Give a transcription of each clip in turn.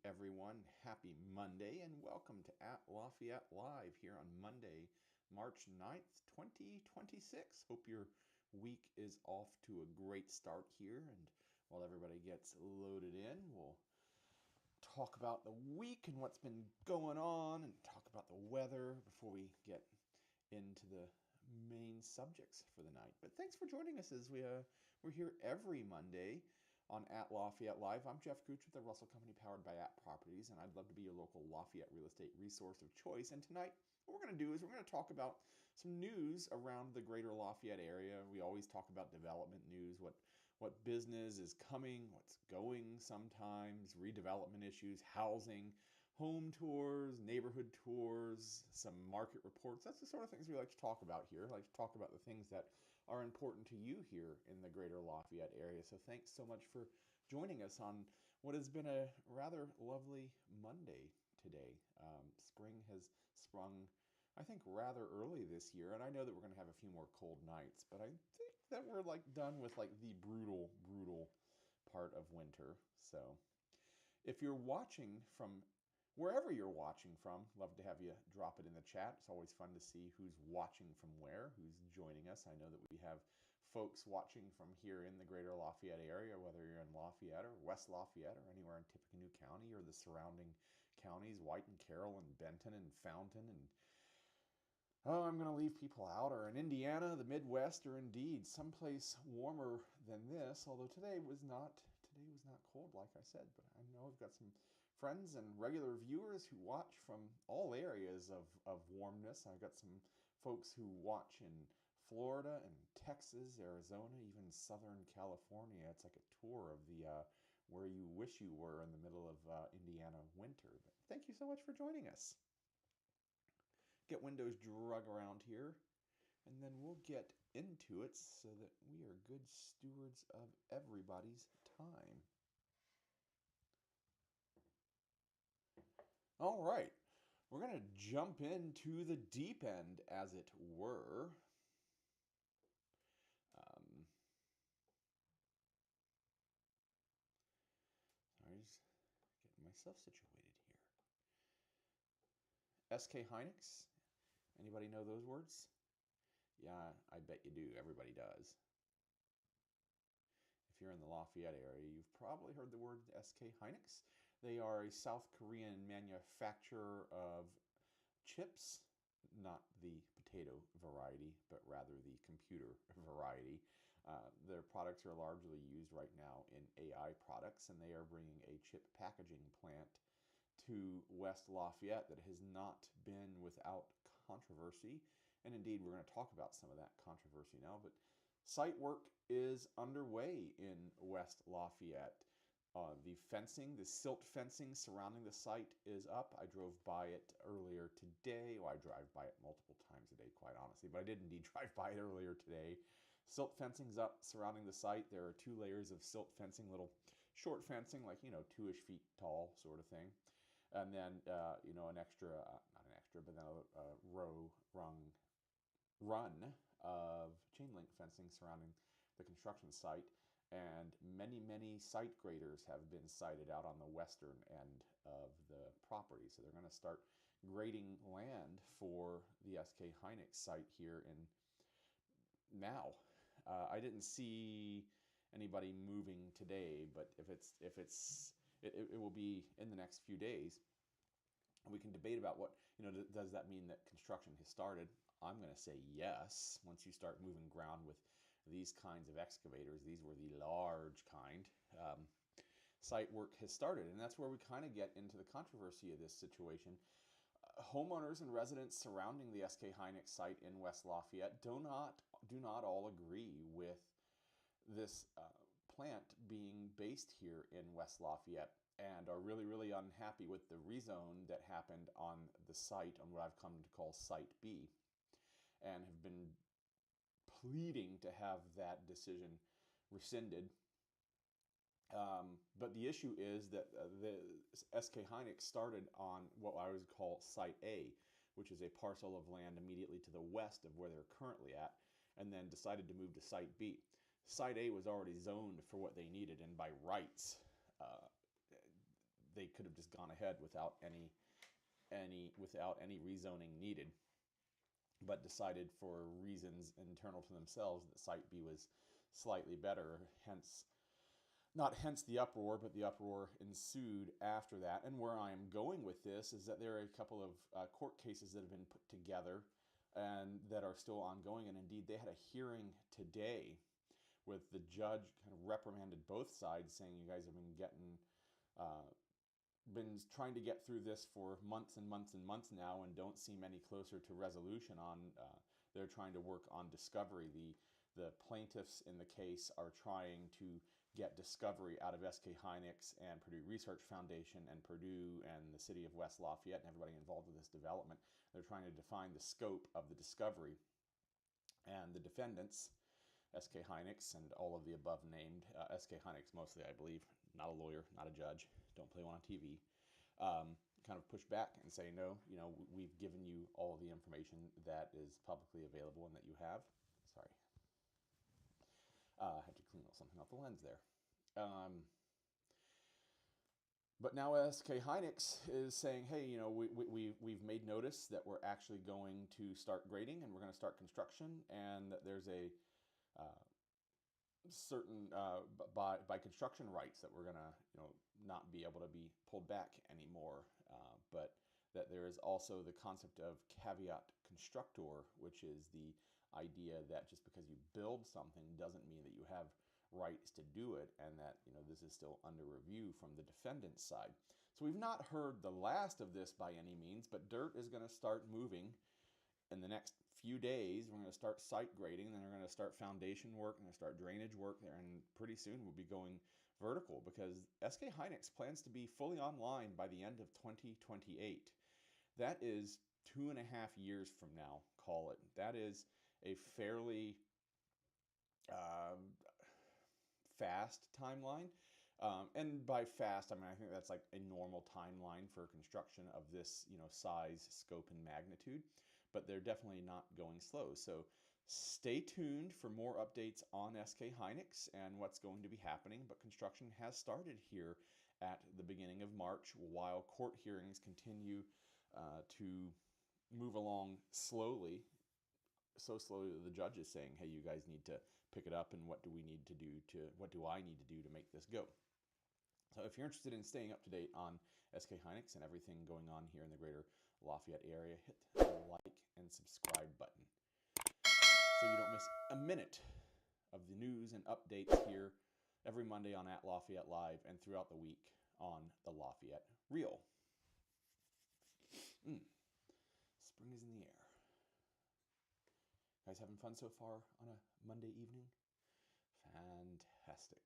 everyone. Happy Monday, and welcome to At Lafayette Live here on Monday, March 9th, 2026. Hope your week is off to a great start here. And while everybody gets loaded in, we'll talk about the week and what's been going on and talk about the weather before we get into the main subjects for the night. But thanks for joining us as we're here every Monday on At Lafayette Live. I'm Jeff Gooch with the Russell Company powered by At Properties, and I'd love to be your local Lafayette real estate resource of choice. And tonight, what we're going to do is we're going to talk about some news around the Greater Lafayette area. We always talk about development news, what business is coming, what's going sometimes, redevelopment issues, housing, home tours, neighborhood tours, some market reports. That's the sort of things we like to talk about here. I like to talk about the things that are important to you here in the Greater Lafayette area. So thanks so much for joining us on what has been a rather lovely Monday today. Spring has sprung, I think, rather early this year, and I know that we're going to have a few more cold nights, but I think that we're done with the brutal part of winter. So if you're watching from wherever you're watching from, love to have you drop it in the chat. It's always fun to see who's watching from where, who's joining us. I know that we have folks watching from here in the Greater Lafayette area, whether you're in Lafayette or West Lafayette or anywhere in Tippecanoe County or the surrounding counties, White and Carroll and Benton and Fountain and I'm going to leave people out, or in Indiana, the Midwest, or indeed someplace warmer than this, although today was not cold, like I said, but I know I've got some friends and regular viewers who watch from all areas of warmness. I've got some folks who watch in Florida and Texas, Arizona, even Southern California. It's like a tour of the where you wish you were in the middle of Indiana winter. But thank you so much for joining us. Get windows drug around here, and then we'll get into it so that we are good stewards of everybody's time. All right, we're going to jump into the deep end, as it were. I just getting myself situated here. SK Hynix. Anybody know those words? Yeah, I bet you do. Everybody does. If you're in the Lafayette area, you've probably heard the word SK Hynix. They are a South Korean manufacturer of chips, not the potato variety, but rather the computer variety. Their products are largely used right now in AI products, and they are bringing a chip packaging plant to West Lafayette that has not been without controversy. And indeed, we're going to talk about some of that controversy now. But site work is underway in West Lafayette. The silt fencing surrounding the site is up. I drove by it earlier today. Well, I drive by it multiple times a day, quite honestly, but I did indeed drive by it earlier today. Silt fencing's up surrounding the site. There are 2 layers of silt fencing, little short fencing, 2-ish feet tall sort of thing. And then, an extra, not an extra, but then a run of chain link fencing surrounding the construction site. And many site graders have been sited out on the western end of the property. So they're going to start grading land for the SK Hynix site here in now. I didn't see anybody moving today, but it will be in the next few days. We can debate about does that mean that construction has started? I'm going to say yes. Once you start moving ground with these kinds of excavators, these were the large kind, site work has started. And that's where we kind of get into the controversy of this situation. Homeowners and residents surrounding the SK Hynix site in West Lafayette do not all agree with this plant being based here in West Lafayette, and are really unhappy with the rezone that happened on the site, on what I've come to call Site B, and have been pleading to have that decision rescinded. But the issue is that the SK Hynix started on what I would call Site A, which is a parcel of land immediately to the west of where they're currently at, and then decided to move to Site B. Site A was already zoned for what they needed, and by rights, they could have just gone ahead without any rezoning needed, but decided for reasons internal to themselves that Site B was slightly better. Hence the uproar, but the uproar ensued after that. And where I am going with this is that there are a couple of court cases that have been put together and that are still ongoing. And indeed, they had a hearing today with the judge kind of reprimanded both sides, saying you guys have been trying to get through this for months and months and months now and don't seem any closer to resolution on, they're trying to work on discovery. The plaintiffs in the case are trying to get discovery out of SK Hynix and Purdue Research Foundation and Purdue and the city of West Lafayette and everybody involved with this development. They're trying to define the scope of the discovery. And the defendants, SK Hynix and all of the above named, SK Hynix mostly, I believe, not a lawyer, not a judge, don't play one on TV, kind of push back and say, no, we've given you all of the information that is publicly available and that you have. Sorry. I had to clean something off the lens there. But now SK Hynix is saying, hey, we've made notice that we're actually going to start grading and we're going to start construction, and that there's a certain by construction rights that we're going to not be able to be pulled back anymore, but that there is also the concept of caveat constructor, which is the idea that just because you build something doesn't mean that you have rights to do it, and that this is still under review from the defendant's side. So we've not heard the last of this by any means, but dirt is going to start moving in the next few days. We're going to start site grading, then we're going to start foundation work, and start drainage work there, and pretty soon we'll be going vertical, because SK Hynix plans to be fully online by the end of 2028. That is 2.5 years from now, call it. That is a fairly fast timeline. And by fast, I think that's like a normal timeline for construction of this, size, scope, and magnitude. But they're definitely not going slow. So stay tuned for more updates on SK Hynix and what's going to be happening. But construction has started here at the beginning of March, while court hearings continue to move along slowly. So slowly that the judge is saying, hey, you guys need to pick it up, and what do I need to do to make this go? So if you're interested in staying up to date on SK Hynix and everything going on here in the Greater Lafayette area, hit the like and subscribe button so you don't miss a minute of the news and updates here every Monday on At Lafayette Live and throughout the week on the Lafayette Reel. Spring is in the air. Guys having fun so far on a Monday evening? Fantastic.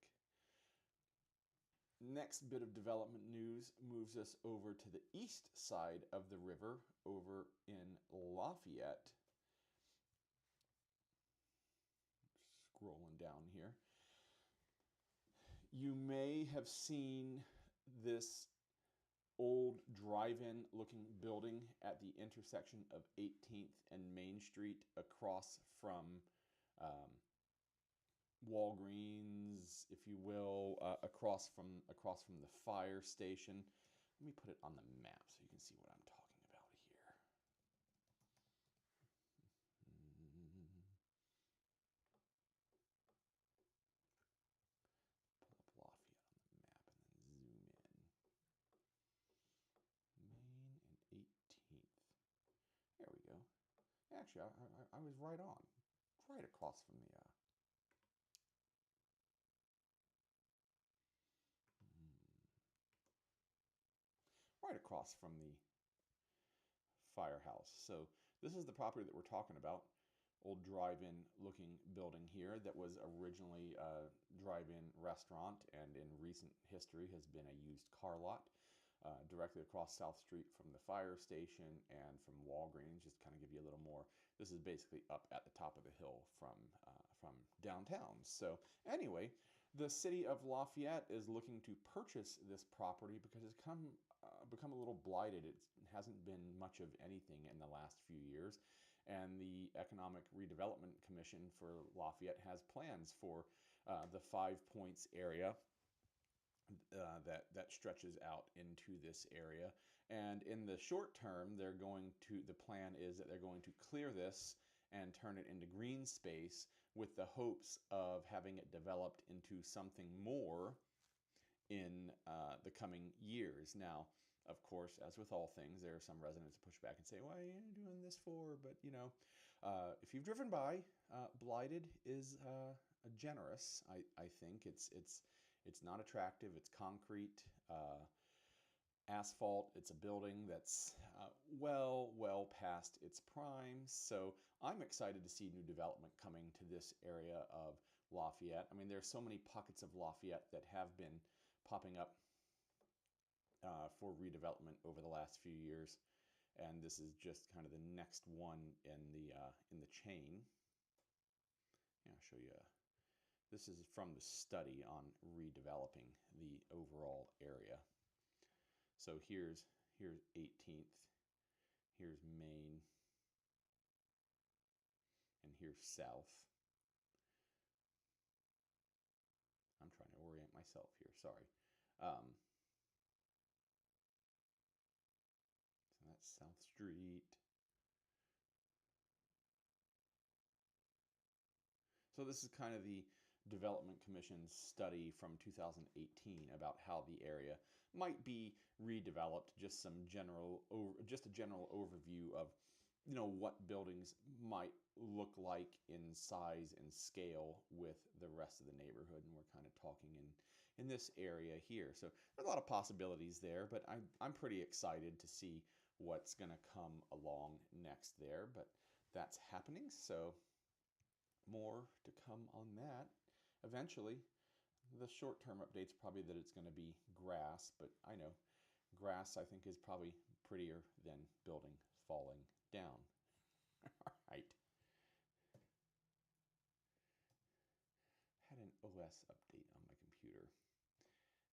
Next bit of development news moves us over to the east side of the river, over in Lafayette. Scrolling down here. You may have seen this old drive-in looking building at the intersection of 18th and Main Street across from Walgreens, if you will, across from the fire station. Let me put it on the map so you can see what I'm talking about here. Pull up Lafayette on the map and then zoom in. Main and 18th. There we go. Actually, I was right on. Right across from the firehouse. So this is the property that we're talking about. Old drive-in looking building here that was originally a drive-in restaurant, and in recent history has been a used car lot. Directly across South Street from the fire station and from Walgreens, just kind of give you a little more. This is basically up at the top of the hill from downtown. So anyway, the city of Lafayette is looking to purchase this property because it's become a little blighted. It hasn't been much of anything in the last few years. And the Economic Redevelopment Commission for Lafayette has plans for the 5 Points area that stretches out into this area. And in the short term, the plan is that they're going to clear this and turn it into green space with the hopes of having it developed into something more in the coming years. Now, of course, as with all things, there are some residents who push back and say, "Why are you doing this for?" But if you've driven by, Blighted is generous. I think it's not attractive. It's concrete, asphalt. It's a building that's well past its prime. So I'm excited to see new development coming to this area of Lafayette. I mean, there's so many pockets of Lafayette that have been popping up for redevelopment over the last few years, and this is just kind of the next one in the chain. Yeah, I'll show you. This is from the study on redeveloping the overall area. So here's 18th, here's Main, and here's South. I'm trying to orient myself here, sorry. So that's South Street. So this is kind of the Development Commission's study from 2018 about how the area might be redeveloped. Just a general overview of what buildings might look like in size and scale with the rest of the neighborhood, and we're kind of talking in this area here. So there's a lot of possibilities there, but I'm pretty excited to see what's going to come along next there. But that's happening, so more to come on that. Eventually, the short-term update's probably that it's going to be grass, but I know grass, I think, is probably prettier than building falling down. All right. Had an OS update on my computer,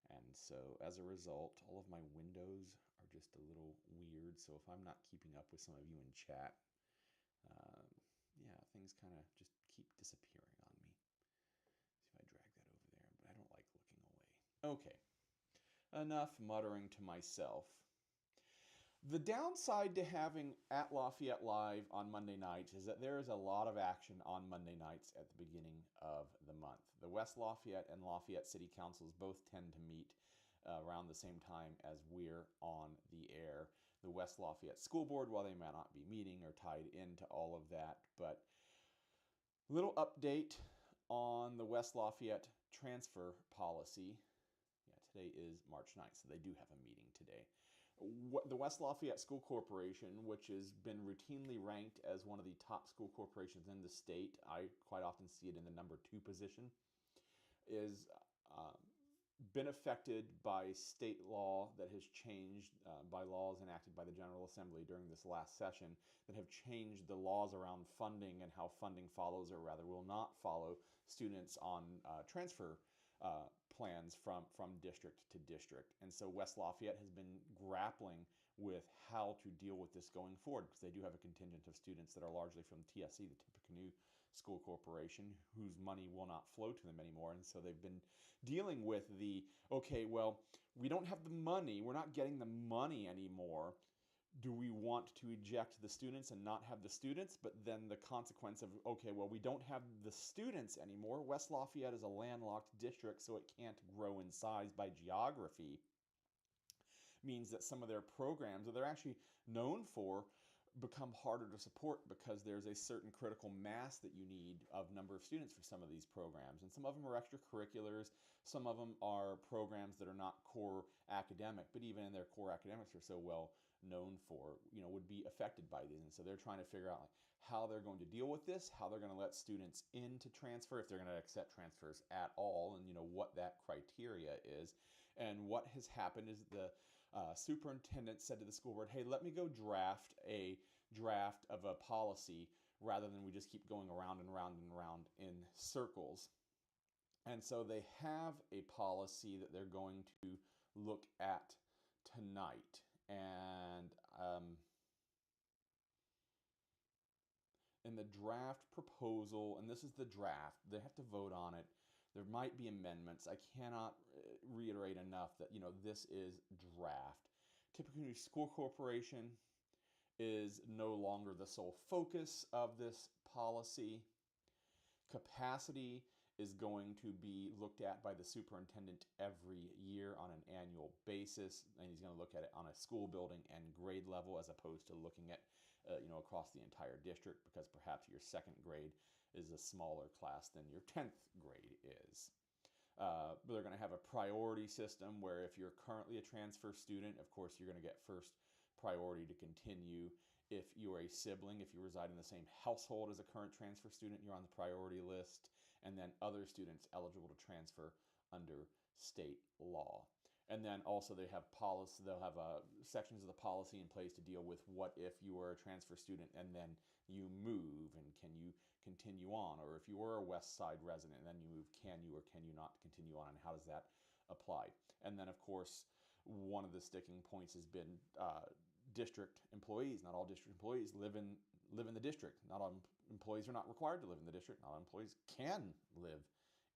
and so as a result, all of my windows are just a little weird. So if I'm not keeping up with some of you in chat, yeah, things kind of just keep disappearing on me. See if I drag that over there, but I don't like looking away. Okay, enough muttering to myself. The downside to having At Lafayette Live on Monday nights is that there is a lot of action on Monday nights at the beginning of the month. The West Lafayette and Lafayette City Councils both tend to meet around the same time as we're on the air. The West Lafayette School Board, while they may not be meeting, are tied into all of that. But little update on the West Lafayette transfer policy. Yeah, today is March 9th, so they do have a meeting today. The West Lafayette School Corporation, which has been routinely ranked as one of the top school corporations in the state, I quite often see it in the number 2 position, is been affected by state law that has changed, by laws enacted by the General Assembly during this last session that have changed the laws around funding and how funding follows, or rather will not follow, students on transfer plans from district to district. And so West Lafayette has been grappling with how to deal with this going forward, because they do have a contingent of students that are largely from TSC, the Tippecanoe School Corporation, whose money will not flow to them anymore. And so they've been dealing with okay, well, we don't have the money, we're not getting the money anymore. Do we want to eject the students and not have the students? But then the consequence of, okay, well, we don't have the students anymore. West Lafayette is a landlocked district, so it can't grow in size by geography. Means that some of their programs that they're actually known for become harder to support, because there's a certain critical mass that you need of number of students for some of these programs. And some of them are extracurriculars, some of them are programs that are not core academic, but even in their core academics are so well known for, would be affected by these. And so they're trying to figure out how they're going to deal with this, how they're going to let students in to transfer, if they're going to accept transfers at all, and what that criteria is. And what has happened is the superintendent said to the school board, hey, let me go draft a draft of a policy rather than we just keep going around and around and around in circles. And so they have a policy that they're going to look at tonight. And in the draft proposal, and this is the draft, they have to vote on it. There might be amendments. I cannot reiterate enough that, this is draft. Tippecanoe School Corporation is no longer the sole focus of this policy. Capacity is going to be looked at by the superintendent every year on an annual basis, and he's going to look at it on a school building and grade level as opposed to looking at across the entire district, because perhaps your second grade is a smaller class than your 10th grade is. But they're going to have a priority system where if you're currently a transfer student, of course, you're going to get first priority to continue. If you're a sibling, if you reside in the same household as a current transfer student, you're on the priority list. And then other students eligible to transfer under state law. And then also they have policy. They'll have sections of the policy in place to deal with what if you were a transfer student and then you move, and can you continue on? Or if you were a West Side resident and then you move, can you or can you not continue on? And how does that apply? And then, of course, one of the sticking points has been district employees. Not all district employees live in the district. Not all employees are not required to live in the district. Not all employees can live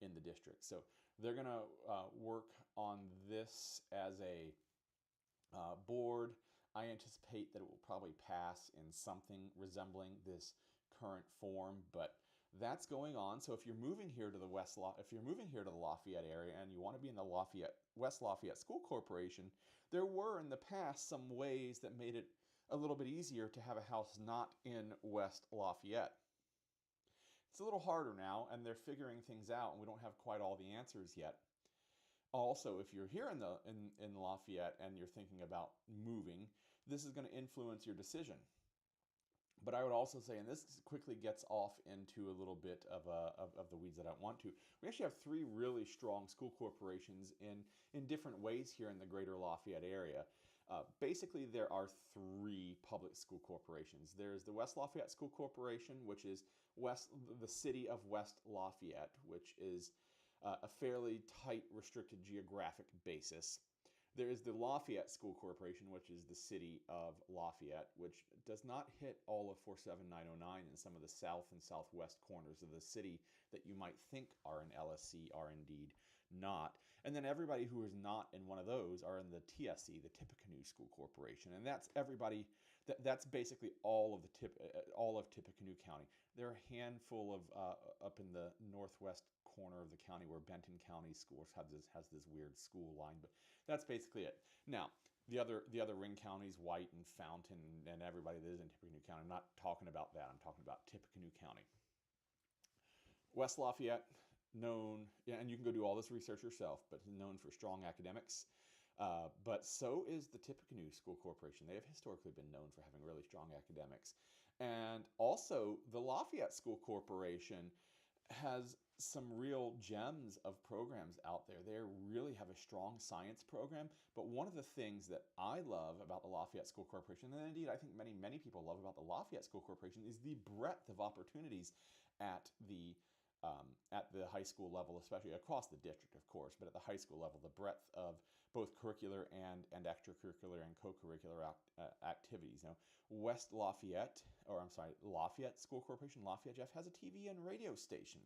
in the district. So they're going to work on this as a board. I anticipate that it will probably pass in something resembling this current form, but that's going on. So if you're moving here to the Lafayette area and you want to be in the West Lafayette School Corporation, there were in the past some ways that made it a little bit easier to have a house not in West Lafayette. It's a little harder now, and they're figuring things out, and we don't have quite all the answers yet. Also, if you're here in Lafayette and you're thinking about moving, this is going to influence your decision. But I would also say, and this quickly gets off into a little bit of the weeds that I want to, we actually have 3 really strong school corporations in different ways here in the Greater Lafayette area. Basically, there are 3 public school corporations. There's the West Lafayette School Corporation, which is the city of West Lafayette, which is a fairly tight, restricted geographic basis. There is the Lafayette School Corporation, which is the city of Lafayette, which does not hit all of 47909, and some of the south and southwest corners of the city that you might think are an LSC are indeed not. And then everybody who is not in one of those are in the TSC, the Tippecanoe School Corporation, and that's everybody. That's basically all of Tippecanoe County. There are a handful of up in the northwest corner of the county where Benton County Schools has this weird school line, but that's basically it. Now, the other ring counties, White and Fountain, and everybody that is in Tippecanoe County, I'm not talking about that. I'm talking about Tippecanoe County. West Lafayette, known, and you can go do all this research yourself, but known for strong academics. But so is the Tippecanoe School Corporation. They have historically been known for having really strong academics. And also, the Lafayette School Corporation has some real gems of programs out there. They really have a strong science program. But one of the things that I love about the Lafayette School Corporation, and indeed I think many people love about the Lafayette School Corporation, is the breadth of opportunities at the high school level, especially across the district, of course, but at the high school level, the breadth of both curricular and extracurricular and co-curricular activities. Now, Lafayette School Corporation, Lafayette, Jeff, has a TV and radio station.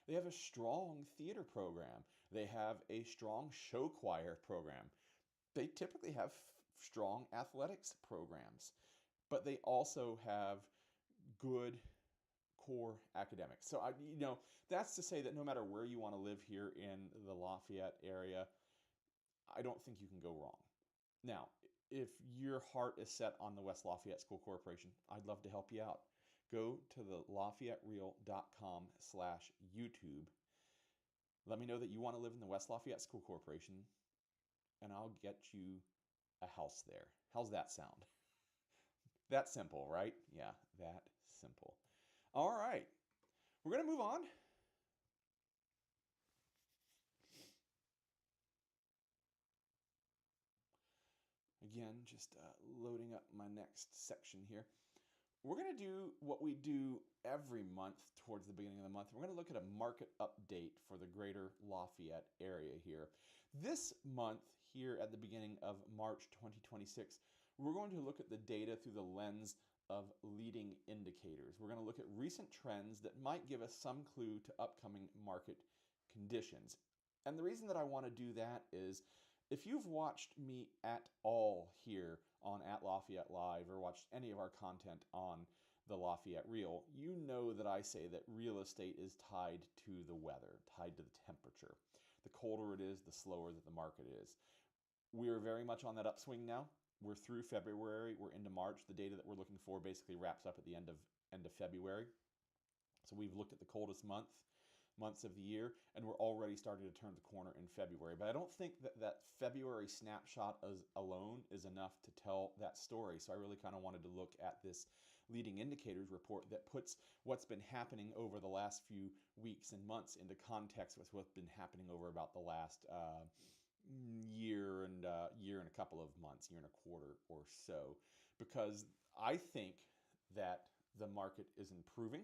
They have a strong theater program. They have a strong show choir program. They typically have strong athletics programs, but they also have good core academics. So that's to say that no matter where you want to live here in the Lafayette area, I don't think you can go wrong. Now, if your heart is set on the West Lafayette School Corporation, I'd love to help you out. Go to the LafayetteReal.com/YouTube. Let me know that you want to live in the West Lafayette School Corporation, and I'll get you a house there. How's that sound? That simple, right? Yeah, that simple. All right, we're going to move on. Again, just loading up my next section here. We're going to do what we do every month towards the beginning of the month. We're going to look at a market update for the Greater Lafayette area here. This month, here at the beginning of March 2026, we're going to look at the data through the lens of leading indicators. We're going to look at recent trends that might give us some clue to upcoming market conditions. And the reason that I want to do that is if you've watched me at all here on At Lafayette Live or watched any of our content on the Lafayette Reel, you know that I say that real estate is tied to the weather, tied to the temperature. The colder it is, the slower that the market is. We are very much on that upswing now. We're through February. We're into March. The data that we're looking for basically wraps up at the end of February. So we've looked at the coldest months of the year, and we're already starting to turn the corner in February. But I don't think that February snapshot alone is enough to tell that story. So I really kind of wanted to look at this leading indicators report that puts what's been happening over the last few weeks and months into context with what's been happening over about the last year and a couple of months, year and a quarter or so, because I think that the market is improving.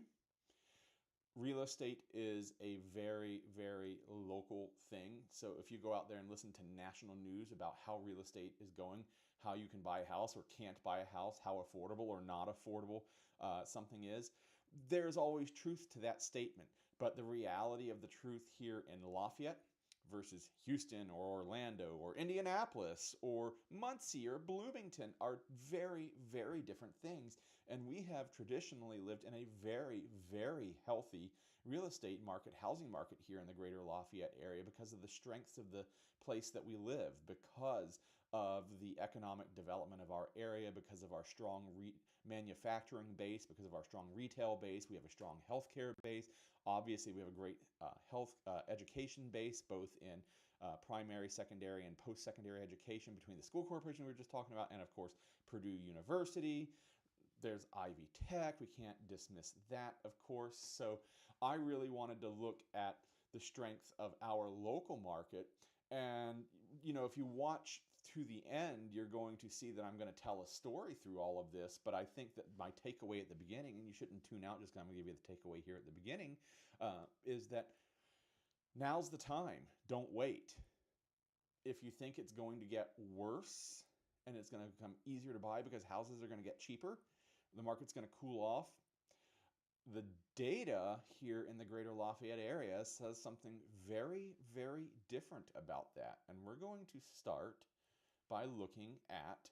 Real estate is a very, very local thing. So if you go out there and listen to national news about how real estate is going, how you can buy a house or can't buy a house, how affordable or not affordable something is, there's always truth to that statement. But the reality of the truth here in Lafayette versus Houston or Orlando or Indianapolis or Muncie or Bloomington are very, very different things. And we have traditionally lived in a very, very healthy real estate market, housing market here in the Greater Lafayette area because of the strengths of the place that we live, because of the economic development of our area, because of our strong manufacturing base, because of our strong retail base. We have a strong healthcare base. Obviously, we have a great health education base, both in primary, secondary, and post-secondary education between the school corporation we were just talking about and, of course, Purdue University. There's Ivy Tech. We can't dismiss that, of course. So I really wanted to look at the strength of our local market. And, you know, if you watch to the end, you're going to see that I'm going to tell a story through all of this. But I think that my takeaway at the beginning, and you shouldn't tune out just because I'm going to give you the takeaway here at the beginning, is that now's the time. Don't wait. If you think it's going to get worse and it's going to become easier to buy because houses are going to get cheaper, the market's going to cool off, the data here in the Greater Lafayette area says something very, very different about that. And we're going to start by looking at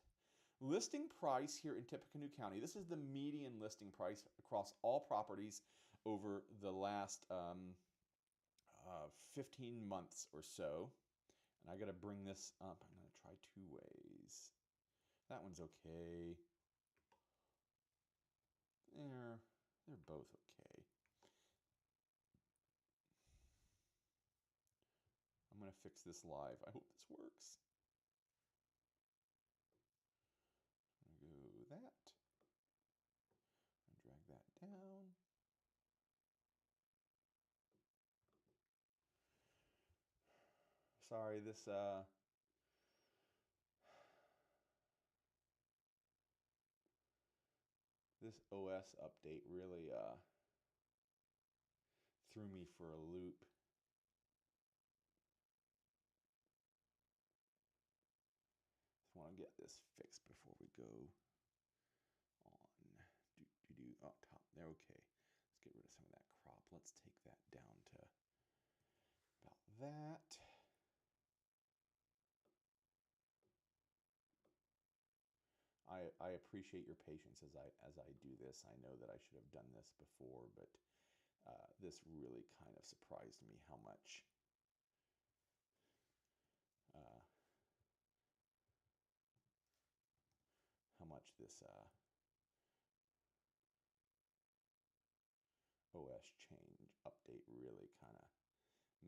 listing price here in Tippecanoe County. This is the median listing price across all properties over the last 15 months or so. And I got to bring this up. I'm going to try two ways. That one's okay. They're both okay. I'm going to fix this live. I hope this works. I'm going to go that. And drag that down. Sorry, this OS update really threw me for a loop. Just want to get this fixed before we go on. Oh, top there. Okay, let's get rid of some of that crop. Let's take that down to about that. I appreciate your patience as I do this. I know that I should have done this before, but this really kind of surprised me how much this OS change update really kind of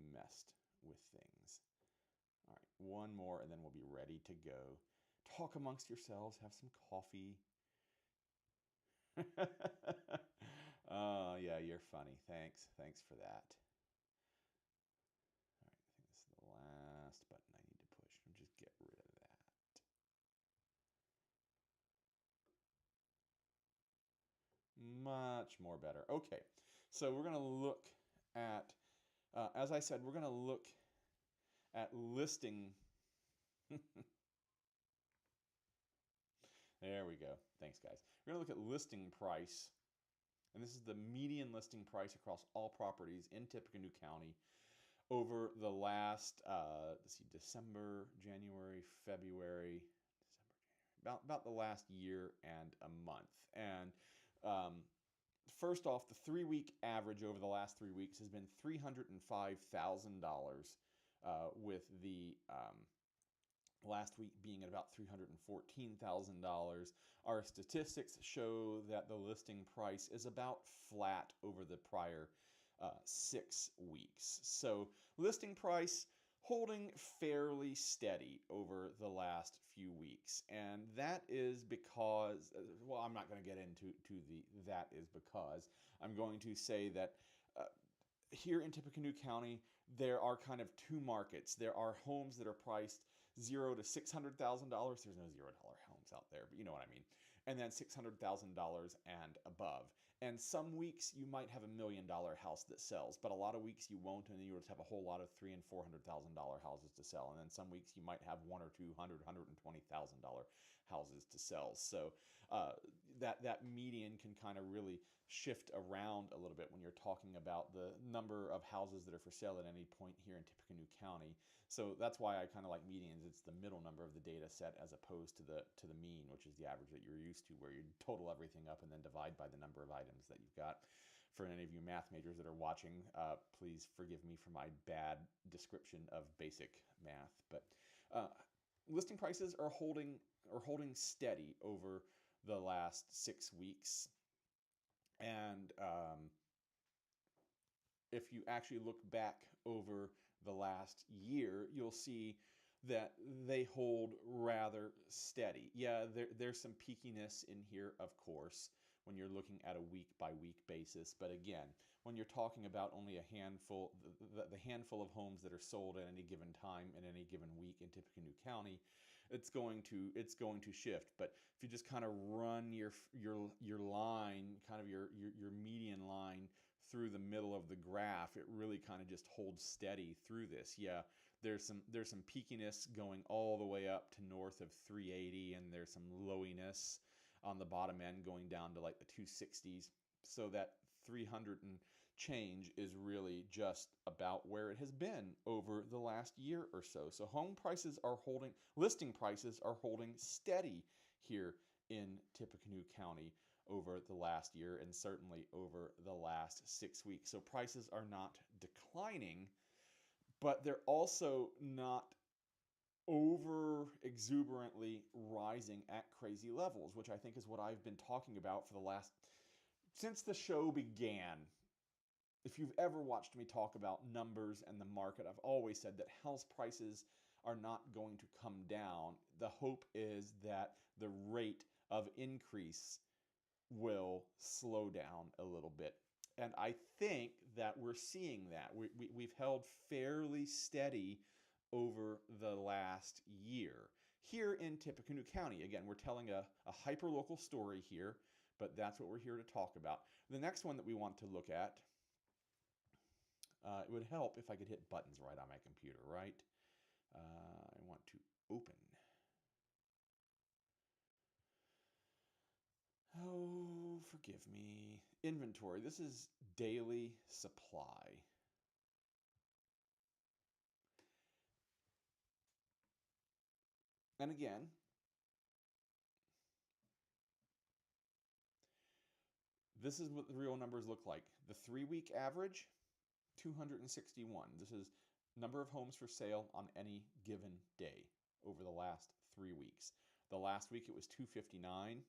messed with things. All right, one more and then we'll be ready to go. Talk amongst yourselves, have some coffee. Oh, yeah, you're funny. Thanks for that. All right, I think this is the last button I need to push. I'll just get rid of that. Much more better. Okay, so we're going to look at, as I said, we're going to look at listing. There we go. Thanks, guys. We're going to look at listing price, and this is the median listing price across all properties in Tippecanoe County over the last, let's see, December, January, February, about the last year and a month. And first off, the 3-week average over the last 3 weeks has been $305,000, with the last week being at about $314,000. Our statistics show that the listing price is about flat over the prior 6 weeks. So listing price holding fairly steady over the last few weeks. And that is because, well, I'm not going to get into that is because. I'm going to say that here in Tippecanoe County, there are kind of two markets. There are homes that are priced $0 to $600,000. There's no $0 homes out there, but you know what I mean. And then $600,000 and above. And some weeks you might have $1 million house that sells, but a lot of weeks you won't, and then you just have a whole lot of $300,000 and $400,000 houses to sell. And then some weeks you might have $100,000 or $200,000, $120,000 houses to sell. So that median can kind of really shift around a little bit when you're talking about the number of houses that are for sale at any point here in Tippecanoe County. So that's why I kind of like medians. It's the middle number of the data set as opposed to the mean, which is the average that you're used to, where you total everything up and then divide by the number of items that you've got. For any of you math majors that are watching, please forgive me for my bad description of basic math. But listing prices are holding steady over the last 6 weeks. And if you actually look back over the last year, you'll see that they hold rather steady. Yeah, there's some peakiness in here, of course, when you're looking at a week-by-week basis. But again, when you're talking about only a handful, the handful of homes that are sold at any given time in any given week in Tippecanoe County, it's going to shift. But if you just kind of run your line, kind of your median line through the middle of the graph, it really kind of just holds steady through this. Yeah, there's some peakiness going all the way up to north of 380, and there's some lowiness on the bottom end going down to like the 260s. So that 300 and change is really just about where it has been over the last year or so. So listing prices are holding steady here in Tippecanoe County over the last year, and certainly over the last 6 weeks. So prices are not declining, but they're also not over exuberantly rising at crazy levels, which I think is what I've been talking about since the show began. If you've ever watched me talk about numbers and the market, I've always said that house prices are not going to come down. The hope is that the rate of increase will slow down a little bit. And I think that we're seeing that. We've held fairly steady over the last year. Here in Tippecanoe County, again, we're telling a hyper-local story here, but that's what we're here to talk about. The next one that we want to look at, it would help if I could hit buttons right on my computer, right? I want to open. Oh, forgive me. Inventory. This is daily supply. And again, this is what the real numbers look like. The 3-week average, 261. This is number of homes for sale on any given day over the last 3 weeks. The last week it was 259.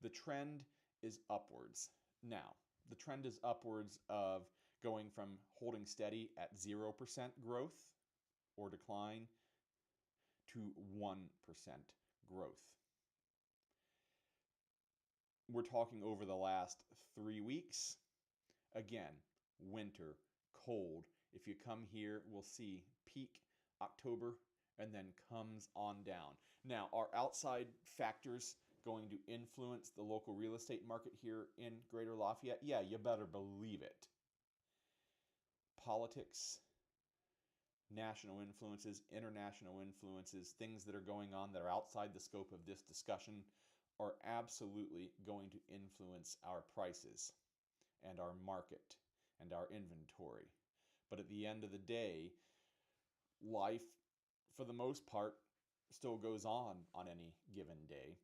The trend is upwards. Now, the trend is upwards of going from holding steady at 0% growth or decline to 1% growth. We're talking over the last 3 weeks. Again, winter, cold. If you come here, we'll see peak October and then comes on down. Now, are outside factors going to influence the local real estate market here in Greater Lafayette? Yeah, you better believe it. Politics, national influences, international influences, things that are going on that are outside the scope of this discussion are absolutely going to influence our prices and our market and our inventory. But at the end of the day, life, for the most part, still goes on any given day.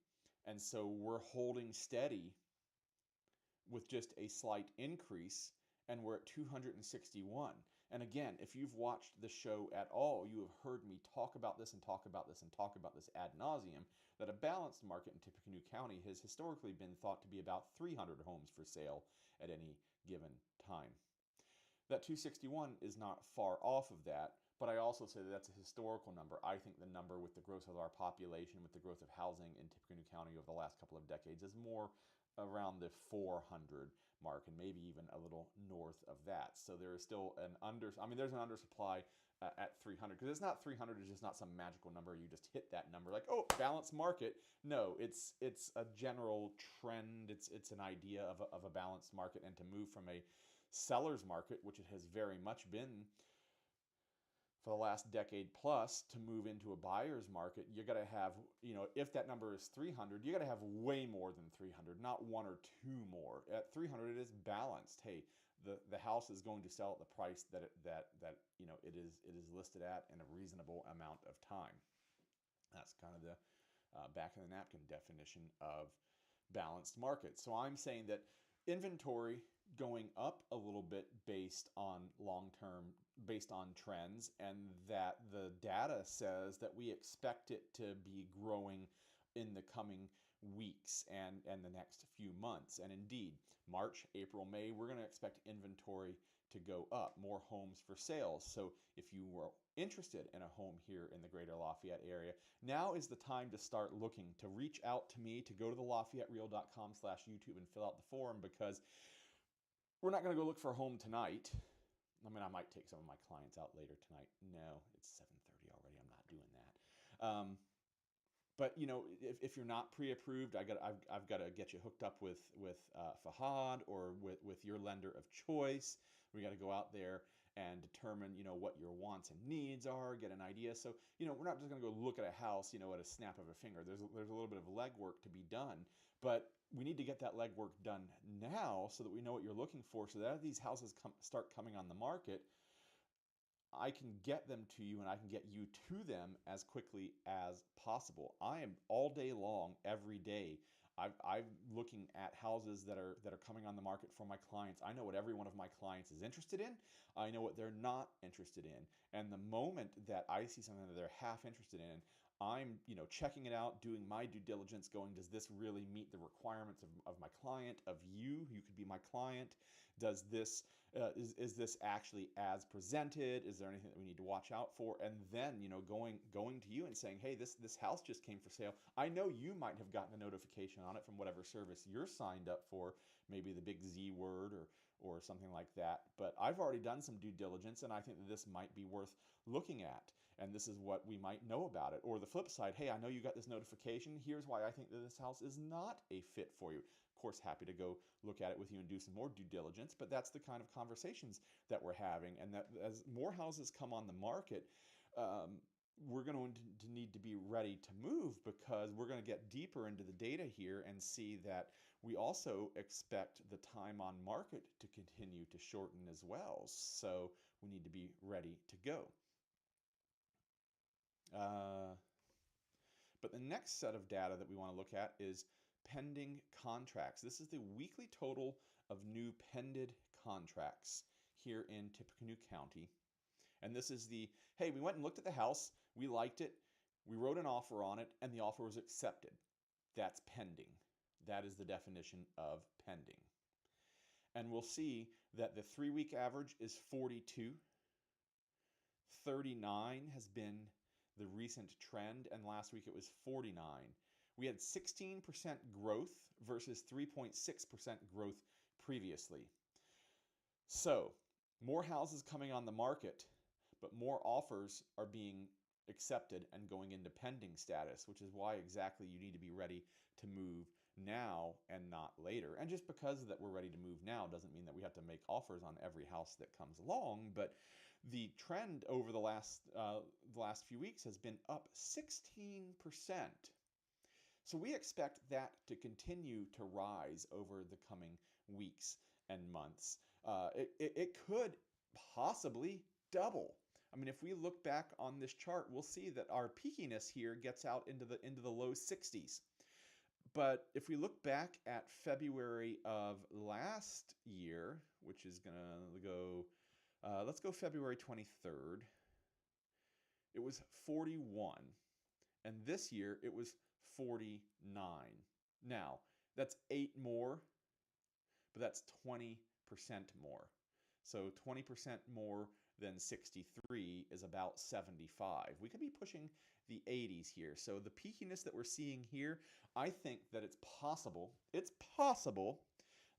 And so we're holding steady with just a slight increase, and we're at 261. And again, if you've watched the show at all, you have heard me talk about this and talk about this and talk about this ad nauseum, that a balanced market in Tippecanoe County has historically been thought to be about 300 homes for sale at any given time. That 261 is not far off of that, but I also say that that's a historical number. I think the number, with the growth of our population, with the growth of housing in Tippecanoe County over the last couple of decades, is more around the 400 mark, and maybe even a little north of that. So there is still there's an undersupply at 300, because it's not 300 is just not some magical number. You just hit that number like, oh, balanced market. No, it's a general trend. It's an idea of a balanced market, and to move from a seller's market, which it has very much been for the last decade plus, to move into a buyer's market, you got to have, if that number is 300, you got to have way more than 300, not one or two more. At 300, it is balanced. Hey, the house is going to sell at the price that it is listed at in a reasonable amount of time. That's kind of the back of the napkin definition of balanced market. So I'm saying that inventory going up a little bit based on trends, and that the data says that we expect it to be growing in the coming weeks and the next few months. And indeed, March, April, May, we're going to expect inventory to go up, more homes for sale. So if you were interested in a home here in the Greater Lafayette area, now is the time to start looking, to reach out to me, to go to the LafayetteReal.com/YouTube and fill out the form, because we're not going to go look for a home tonight. I mean, I might take some of my clients out later tonight. No, it's 7:30 already. I'm not doing that. But if you're not pre-approved, I've got to get you hooked up with Fahad or with your lender of choice. We got to go out there and determine what your wants and needs are, get an idea. So we're not just going to go look at a house at a snap of a finger. There's a little bit of legwork to be done, but we need to get that legwork done now so that we know what you're looking for, so that as these houses start coming on the market, I can get them to you and I can get you to them as quickly as possible. I am all day long, every day, I'm looking at houses that are coming on the market for my clients. I know what every one of my clients is interested in. I know what they're not interested in. And the moment that I see something that they're half interested in, I'm checking it out, doing my due diligence, going, does this really meet the requirements of my client, of you? You could be my client. Does this is this actually as presented? Is there anything that we need to watch out for? And then going to you and saying, hey, this house just came for sale. I know you might have gotten a notification on it from whatever service you're signed up for, maybe the big Z word or something like that. But I've already done some due diligence, and I think that this might be worth looking at. And this is what we might know about it. Or the flip side, hey, I know you got this notification. Here's why I think that this house is not a fit for you. Of course, happy to go look at it with you and do some more due diligence, but that's the kind of conversations that we're having. And that as more houses come on the market, we're going to need to be ready to move, because we're going to get deeper into the data here and see that we also expect the time on market to continue to shorten as well. So we need to be ready to go. But the next set of data that we want to look at is pending contracts. This is the weekly total of new pended contracts here in Tippecanoe County. And this is hey, we went and looked at the house, we liked it, we wrote an offer on it, and the offer was accepted. That's pending. That is the definition of pending. And we'll see that the 3-week average is 42. 39 has been the recent trend, and last week it was 49. We had 16% growth versus 3.6% growth previously. So, more houses coming on the market, but more offers are being accepted and going into pending status, which is why exactly you need to be ready to move now and not later. And just because that we're ready to move now doesn't mean that we have to make offers on every house that comes along, but the trend over the last few weeks has been up 16%. So we expect that to continue to rise over the coming weeks and months. It could possibly double. I mean, if we look back on this chart, we'll see that our peakiness here gets out into the low 60s. But if we look back at February of last year, which is going to go, let's go February 23rd, it was 41. And this year it was 49. Now, that's 8 more, but that's 20% more. So 20% more than 63 is about 75. We could be pushing the 80s here. So the peakiness that we're seeing here, I think that it's possible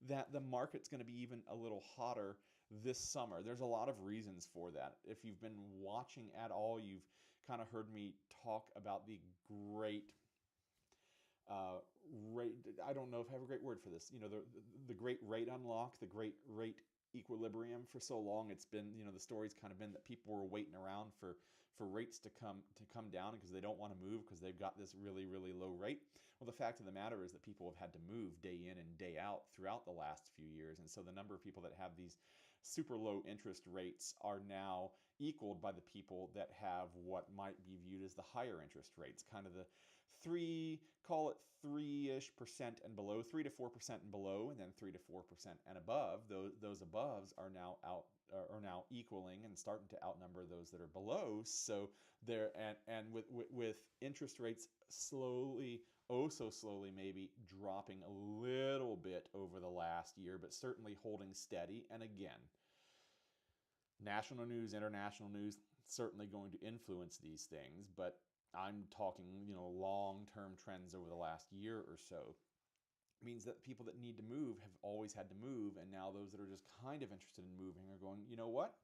that the market's going to be even a little hotter this summer. There's a lot of reasons for that. If you've been watching at all, you've kind of heard me talk about the great rate. I don't know if I have a great word for this. The great rate unlock, the great rate equilibrium. For so long, it's been, the story's kind of been that people were waiting around for rates to come down because they don't want to move because they've got this really, really low rate. Well, the fact of the matter is that people have had to move day in and day out throughout the last few years. And so the number of people that have these super low interest rates are now equaled by the people that have what might be viewed as the higher interest rates, kind of the call it 3-ish% and below, 3 to 4% and below, and then 3 to 4% and above. Those aboves are now equaling and starting to outnumber those that are below. So there, and with interest rates slowly, oh so slowly, maybe dropping a little bit over the last year, but certainly holding steady. And again, national news, international news, certainly going to influence these things, but I'm talking, long-term trends over the last year or so. It means that people that need to move have always had to move, and now those that are just kind of interested in moving are going, you know what?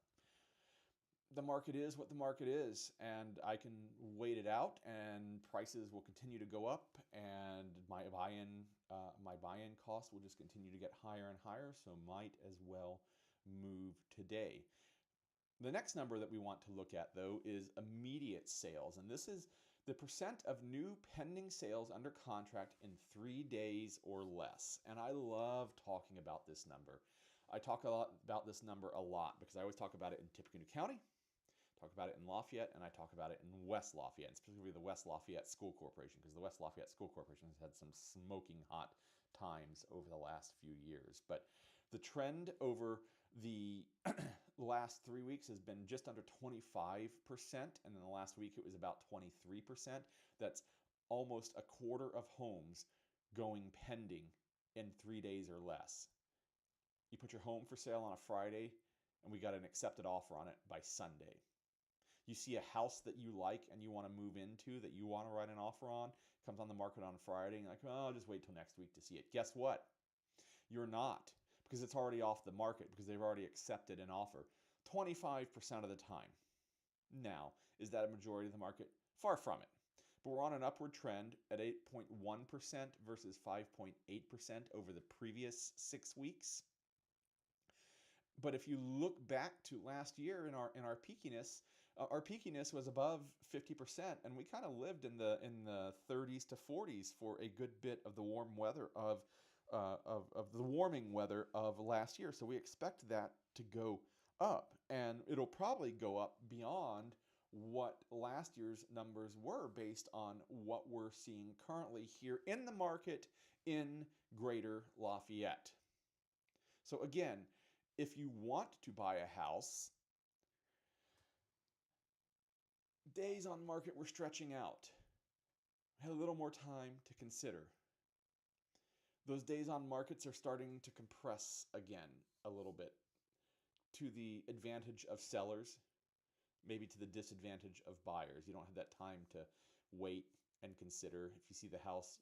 The market is what the market is, and I can wait it out, and prices will continue to go up, and my buy-in cost will just continue to get higher and higher, so might as well move today. The next number that we want to look at, though, is immediate sales. And this is the percent of new pending sales under contract in 3 days or less. And I love talking about this number. I talk a lot about this number a lot because I always talk about it in Tippecanoe County, talk about it in Lafayette, and I talk about it in West Lafayette, and specifically the West Lafayette School Corporation, because the West Lafayette School Corporation has had some smoking hot times over the last few years. But the trend over the last 3 weeks has been just under 25%, and then the last week it was about 23%. That's almost a quarter of homes going pending in 3 days or less. You put your home for sale on a Friday, and we got an accepted offer on it by Sunday. You see a house that you like and you want to move into, that you want to write an offer on, comes on the market on Friday, and you're like, oh, I'll just wait till next week to see it. Guess what? You're not, because it's already off the market, because they've already accepted an offer 25% of the time. Now, is that a majority of the market? Far from it. But we're on an upward trend at 8.1% versus 5.8% over the previous 6 weeks. But if you look back to last year in our peakiness was above 50%, and we kind of lived in the 30s to 40s for a good bit of the warm weather of the warming weather of last year. So we expect that to go up, and it'll probably go up beyond what last year's numbers were based on what we're seeing currently here in the market in Greater Lafayette. So again, if you want to buy a house, days on market we're stretching out. Had a little more time to consider. Those days on markets are starting to compress again a little bit, to the advantage of sellers, maybe to the disadvantage of buyers. You don't have that time to wait and consider. If you see the house,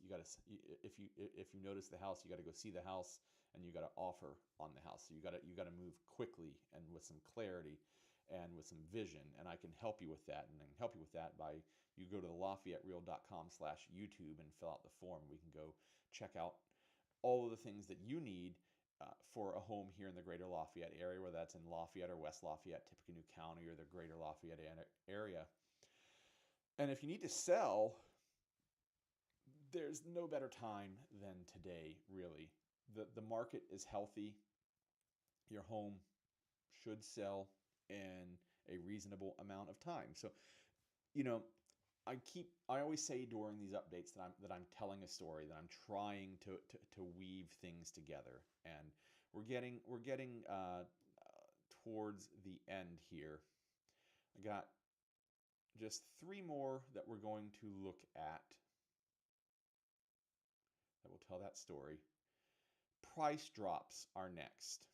if you notice the house, you got to go see the house, and you got to offer on the house. So you got to move quickly and with some clarity and with some vision, and I can help you with that. And I can help you with that by, you go to the LafayetteReal.com/YouTube and fill out the form. We can go check out all of the things that you need for a home here in the Greater Lafayette area, whether that's in Lafayette or West Lafayette, Tippecanoe County, or the Greater Lafayette area. And if you need to sell, there's no better time than today, really. The market is healthy. Your home should sell in a reasonable amount of time. So, you know, I always say during these updates that I'm telling a story, that I'm trying to weave things together, and we're getting towards the end here. I got just three more that we're going to look at that will tell that story. Price drops are next.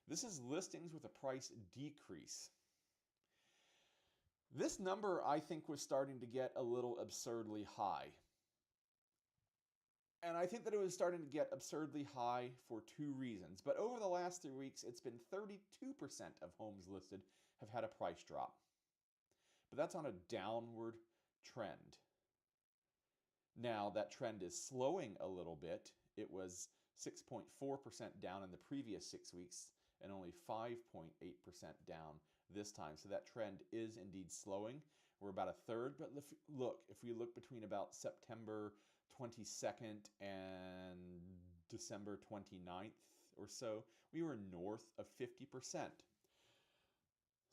This is listings with a price decrease. This number, I think, was starting to get a little absurdly high. And I think that it was starting to get absurdly high for two reasons. But over the last 3 weeks, it's been 32% of homes listed have had a price drop. But that's on a downward trend. Now, that trend is slowing a little bit. It was 6.4% down in the previous 6 weeks and only 5.8% down this time. So that trend is indeed slowing. We're about a third, but look, if we look between about September 22nd and December 29th or so, we were north of 50%.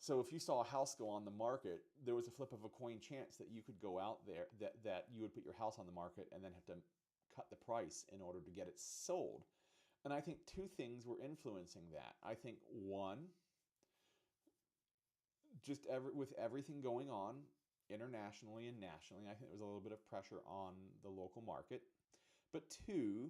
So if you saw a house go on the market, there was a flip of a coin chance that you could go out there, that you would put your house on the market and then have to cut the price in order to get it sold. And I think two things were influencing that. I think one, just with everything going on internationally and nationally, I think there was a little bit of pressure on the local market. But two,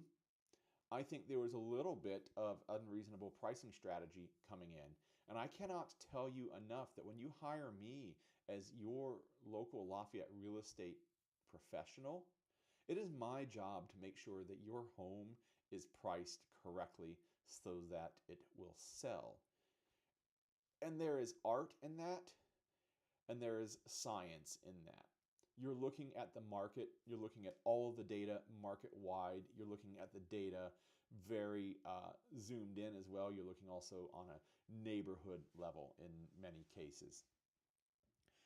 I think there was a little bit of unreasonable pricing strategy coming in. And I cannot tell you enough that when you hire me as your local Lafayette real estate professional, it is my job to make sure that your home is priced correctly so that it will sell. And there is art in that, and there is science in that. You're looking at the market, you're looking at all of the data market-wide, you're looking at the data very zoomed in as well. You're looking also on a neighborhood level in many cases.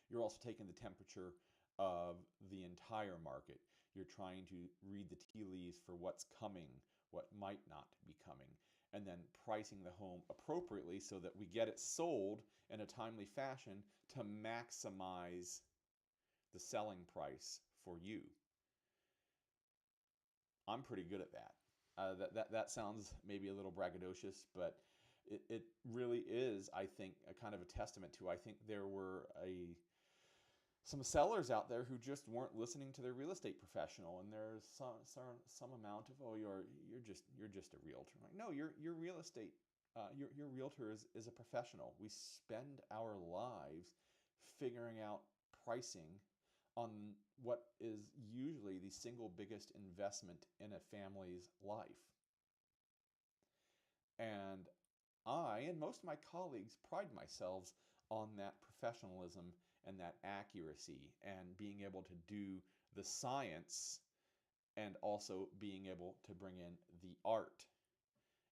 You're also taking the temperature of the entire market. You're trying to read the tea leaves for what's coming, what might not be coming, and then pricing the home appropriately so that we get it sold in a timely fashion to maximize the selling price for you. I'm pretty good at that. That sounds maybe a little braggadocious, but it really is, I think, a kind of a testament to, I think there were some sellers out there who just weren't listening to their real estate professional, and there's some amount of, oh, you're just a realtor. Like, no, your real estate your realtor is a professional. We spend our lives figuring out pricing on what is usually the single biggest investment in a family's life. And I and most of my colleagues pride ourselves on that professionalism and that accuracy and being able to do the science and also being able to bring in the art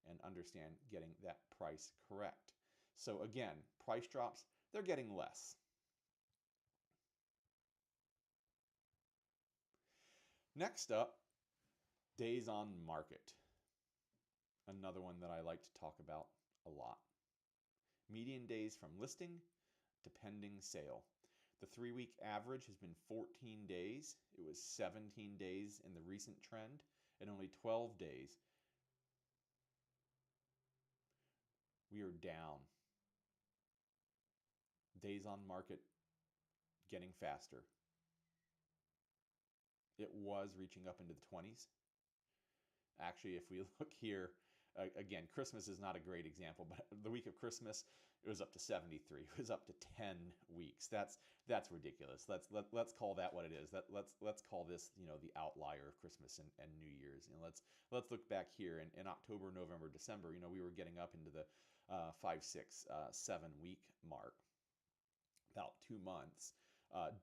and understand getting that price correct. So again, price drops, they're getting less. Next up, days on market. Another one that I like to talk about a lot. Median days from listing to pending sale. The 3-week average has been 14 days. It was 17 days in the recent trend and only 12 days. We are down. Days on market getting faster. It was reaching up into the 20s. Actually, if we look here, again, Christmas is not a great example, but the week of Christmas, it was up to 73. It was up to 10 weeks. That's ridiculous. Let's call that what it is. Let's call this, the outlier of Christmas and New Year's. Let's look back here in October, November, December. We were getting up into the 5, 6, 7 week mark, about 2 months.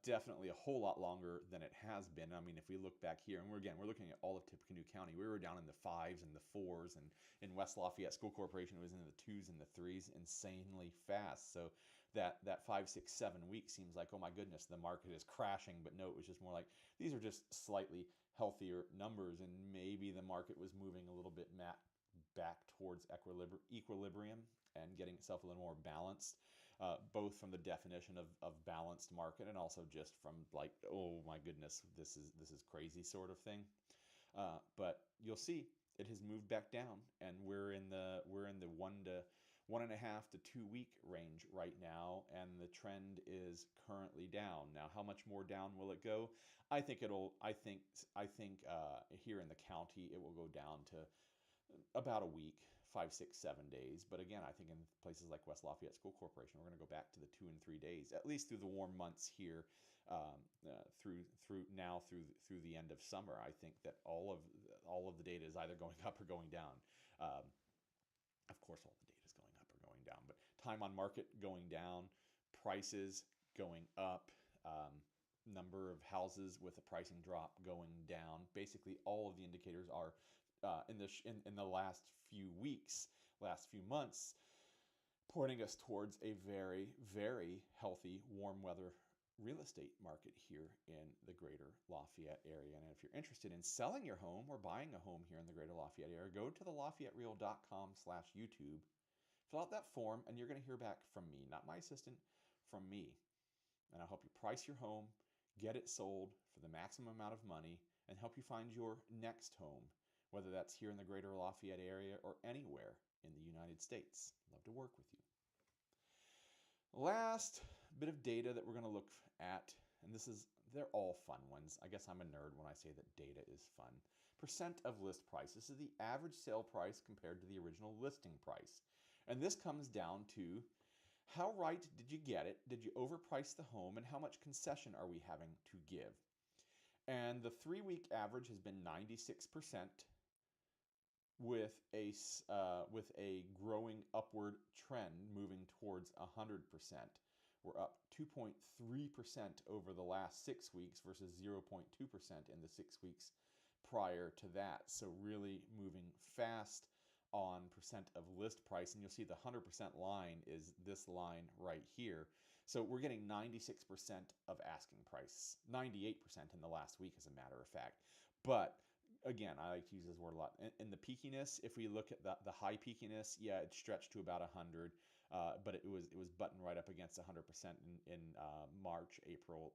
Definitely a whole lot longer than it has been. I mean, if we look back here, and we're looking at all of Tippecanoe County, we were down in the 5s and the 4s, and in West Lafayette School Corporation, it was in the 2s and the 3s, insanely fast. So that 5, 6, 7 weeks seems like, oh my goodness, the market is crashing, but no, it was just more like, these are just slightly healthier numbers, and maybe the market was moving a little bit back towards equilibrium and getting itself a little more balanced, both from the definition of balanced market and also just from like, oh my goodness, this is crazy sort of thing. But you'll see it has moved back down, and we're in the 1.5 to 2 week range right now, and the trend is currently down. Now, how much more down will it go? I think here in the county it will go down to about a week, 5, 6, 7 days. But again, I think in places like West Lafayette School Corporation, we're going to go back to the 2 and 3 days, at least through the warm months here, through the end of summer. I think that all of the data is either going up or going down. Of course, all the data is going up or going down, but time on market going down, prices going up, number of houses with a pricing drop going down. Basically, all of the indicators are in the last few weeks, last few months, pointing us towards a very, very healthy warm weather real estate market here in the Greater Lafayette area. And if you're interested in selling your home or buying a home here in the Greater Lafayette area, go to thelafayettereal.com/YouTube, fill out that form, and you're going to hear back from me, not my assistant, from me. And I'll help you price your home, get it sold for the maximum amount of money, and help you find your next home, whether that's here in the Greater Lafayette area or anywhere in the United States. Love to work with you. Last bit of data that we're going to look at, and they're all fun ones. I guess I'm a nerd when I say that data is fun. Percent of list price. This is the average sale price compared to the original listing price. And this comes down to how right did you get it? Did you overprice the home? And how much concession are we having to give? And the 3-week average has been 96%. With a growing upward trend moving towards 100%. We're up 2.3% over the last 6 weeks versus 0.2% in the 6 weeks prior to that. So really moving fast on percent of list price. And you'll see the 100% line is this line right here. So we're getting 96% of asking price, 98% in the last week as a matter of fact. But again, I like to use this word a lot. In the peakiness, if we look at the high peakiness, yeah, it stretched to about 100, but it was buttoned right up against 100% in March, April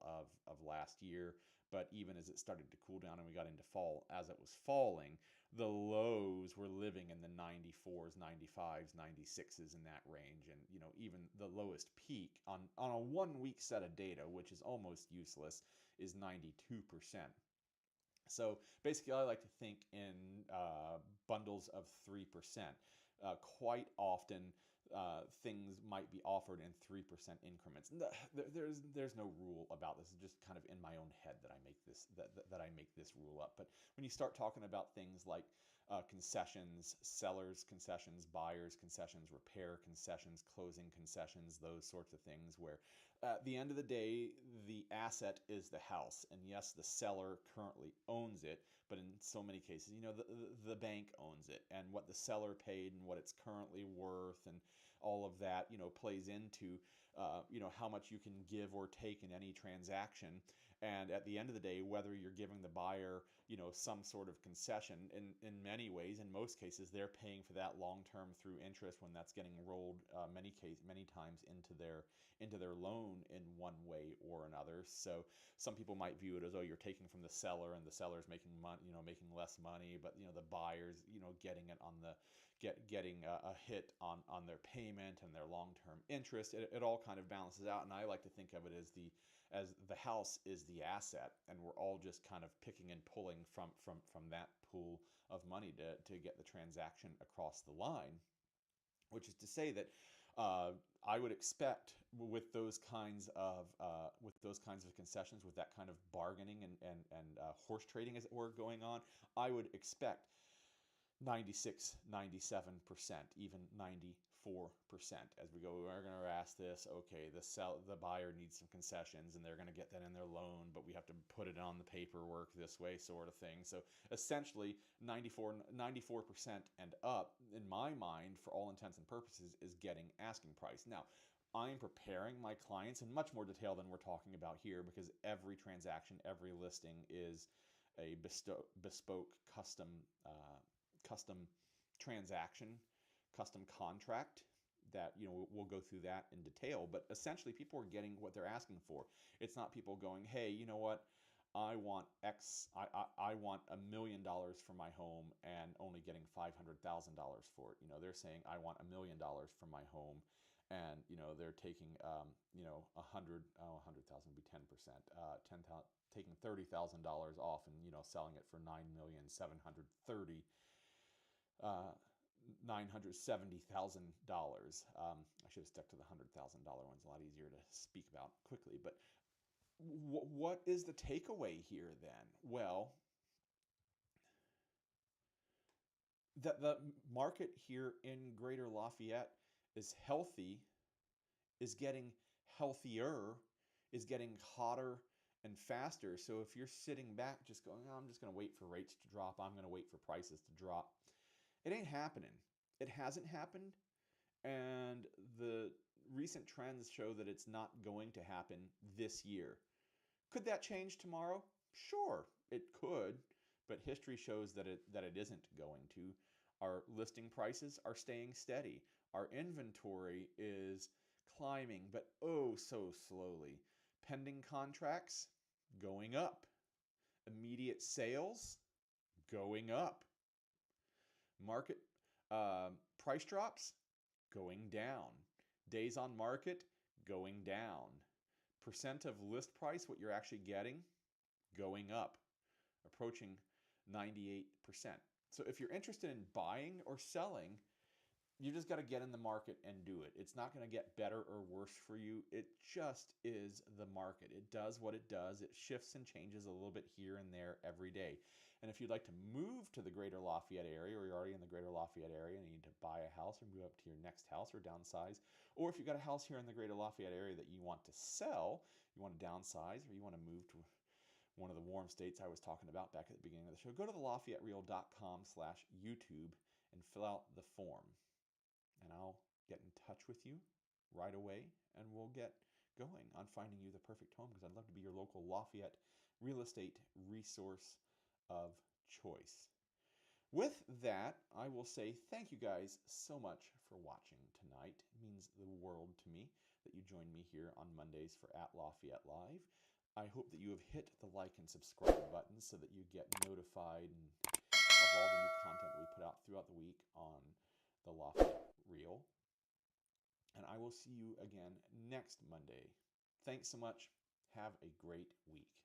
of last year. But even as it started to cool down and we got into fall, as it was falling, the lows were living in the 94s, 95s, 96s in that range. And even the lowest peak on a 1-week set of data, which is almost useless, is 92%. So basically, I like to think in bundles of 3%. Quite often, things might be offered in 3% increments. There's no rule about this. It's just kind of in my own head that I make this rule up. But when you start talking about things like concessions, sellers concessions, buyers concessions, repair concessions, closing concessions, those sorts of things, where at the end of the day, the asset is the house. And yes, the seller currently owns it, but in so many cases, the bank owns it. And what the seller paid and what it's currently worth and all of that, plays into, how much you can give or take in any transaction. And at the end of the day, whether you're giving the buyer, some sort of concession, in many ways, in most cases, they're paying for that long-term through interest when that's getting rolled many times into their loan in one way or another. So some people might view it as, oh, you're taking from the seller and the seller's making money, making less money, but the buyers, getting it on getting a hit on their payment and their long-term interest. It all kind of balances out, and I like to think of it as the house is the asset, and we're all just kind of picking and pulling from that pool of money to get the transaction across the line. Which is to say that I would expect with those kinds of concessions, with that kind of bargaining and horse trading, as it were, going on, I would expect 96, 97%, even 94%. As we go, we're going to ask this, okay, the buyer needs some concessions and they're going to get that in their loan, but we have to put it on the paperwork this way, sort of thing. So essentially 94% and up, in my mind, for all intents and purposes, is getting asking price. Now, I'm preparing my clients in much more detail than we're talking about here, because every transaction, every listing is a bespoke custom transaction, custom contract that, we'll go through that in detail. But essentially, people are getting what they're asking for. It's not people going, hey, you know what? I want I want $1 million for my home and only getting $500,000 for it. They're saying I want $1 million for my home, and they're taking 100,000 would be 10%, 10,000, taking $30,000 off, and selling it for 9,730,000. $970,000. I should have stuck to the $100,000 ones. A lot easier to speak about quickly. But what is the takeaway here then? Well, the market here in Greater Lafayette is healthy, is getting healthier, is getting hotter and faster. So if you're sitting back just going, oh, I'm just going to wait for rates to drop, I'm going to wait for prices to drop, it ain't happening. It hasn't happened, and the recent trends show that it's not going to happen this year. Could that change tomorrow? Sure, it could, but history shows that it isn't going to. Our listing prices are staying steady. Our inventory is climbing, but oh so slowly. Pending contracts going up. Immediate sales going up. Market price drops going down. Days on market going down. Percent of list price, what you're actually getting, going up, approaching 98%. So if you're interested in buying or selling, you just got to get in the market and do it. It's not going to get better or worse for you. It just is the market. It does what it does. It shifts and changes a little bit here and there every day. And if you'd like to move to the Greater Lafayette area, or you're already in the Greater Lafayette area and you need to buy a house or move up to your next house or downsize, or if you've got a house here in the Greater Lafayette area that you want to sell, you want to downsize, or you want to move to one of the warm states I was talking about back at the beginning of the show, go to the LafayetteReal.com/YouTube and fill out the form. And I'll get in touch with you right away, and we'll get going on finding you the perfect home, because I'd love to be your local Lafayette real estate resource of choice. With that, I will say thank you guys so much for watching tonight. It means the world to me that you join me here on Mondays for At Lafayette Live. I hope that you have hit the like and subscribe buttons so that you get notified of all the new content we put out throughout the week on the Lafayette Real. And I will see you again next Monday. Thanks so much. Have a great week.